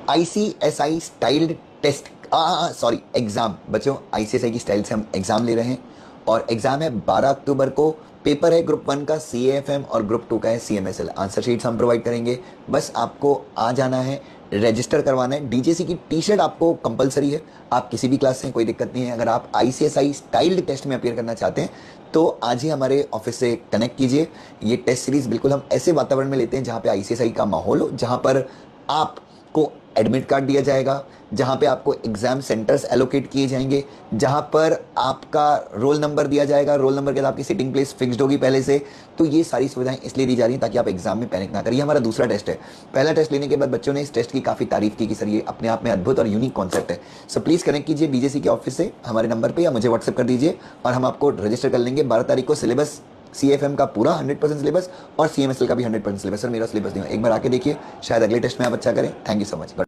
ICSI styled test, sorry exam बच्चों, ICSI की style से हम एग्जाम ले रहे हैं और एग्जाम है 12 अक्टूबर को। पेपर है ग्रुप 1 का CAFM और ग्रुप 2 का है CMSL। आंसर शीट्स हम प्रोवाइड करेंगे, बस आपको आ जाना है, रजिस्टर करवाना है। DJC की टी-शर्ट आपको कंपलसरी है, आप किसी भी क्लास से, कोई दिक्कत नहीं है। अगर आप ICSI स्टाइल्ड टेस्ट में अपियर करना चाहते हैं तो आज ही हमारे ऑफिस से कनेक्ट कीजिए। ये टेस्ट सीरीज बिल्कुल हम ऐसे वातावरण में लेते हैं जहाँ पे ICSI का माहौल हो, जहाँ पर आपको एडमिट कार्ड दिया जाएगा, जहाँ पे आपको एग्जाम सेंटर्स एलोकेट किए जाएंगे, जहाँ पर आपका रोल नंबर दिया जाएगा, रोल नंबर के साथ आपकी सिटिंग प्लेस फिक्स्ड होगी पहले से। तो ये सारी सुविधाएं इसलिए दी जा रही हैं ताकि आप एग्जाम में पैनिक ना करिए। हमारा दूसरा टेस्ट है। पहला टेस्ट लेने के बाद बच्चों ने इस टेस्ट की काफ़ी तारीफ की कि सर ये अपने आप में अद्भुत और यूनिक कॉन्सेप्ट है। सो प्लीज़ कनेक्ट कीजिए DJC के ऑफिस से हमारे नंबर पर, या मुझे व्हाट्सएप कर दीजिए और हम आपको रजिस्टर कर लेंगे। 12 तारीख को सिलेबस CFM का पूरा 100% सिलेबस और CMSL का भी 100% सिलेबस। सर मेरा सिलेबस नहीं, एक बार आके देखिए, शायद अगले टेस्ट में आप अच्छा करें। Thank you so much.